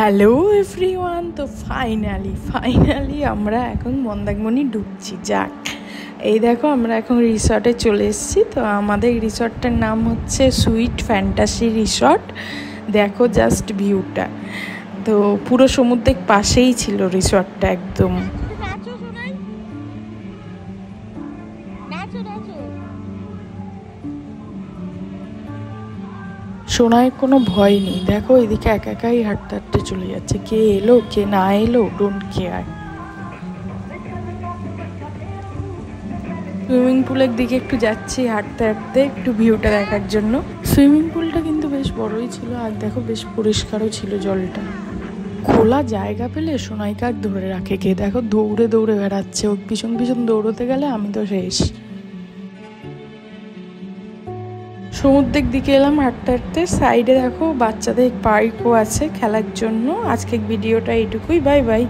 Hello everyone. তো finally আমরা এখন মন্দারমণি ঢুকছি। যাক, এই দেখো আমরা এখন রিসর্টে চলে এসেছি। তো আমাদের রিসর্টটার নাম হচ্ছে সুইট ফ্যান্টাসি রিসর্ট। দেখো জাস্ট ভিউটা, তো পুরো সমুদ্রের পাশেই ছিল রিসর্টটা একদম। সোনায় কোনো ভয় নেই, দেখো এদিকে একা একাই হাঁটতে হাঁটতে চলে যাচ্ছে। কে এলো কে না এলো ডোন্ট কেয়ার। সুইমিং পুলের দিকে একটু যাচ্ছি হাঁটতে হাঁটতে, একটু ভিউটা দেখার জন্য। সুইমিং পুলটা কিন্তু বেশ বড়ই ছিল, আর দেখো বেশ পরিষ্কারও ছিল জলটা। খোলা জায়গা পেলে সোনাইকে আর ধরে রাখে কে, দেখো দৌড়ে দৌড়ে বেড়াচ্ছে। ওর পিছন পিছন দৌড়তে গেলে আমি তো শেষ। সমুদ্রের দিকে এলাম হাঁটতে হাঁটতে। সাইডে দেখো বাচ্চাদের পার্কও আছে খেলার জন্য। আজকের ভিডিওটা এইটুকুই, বাই বাই।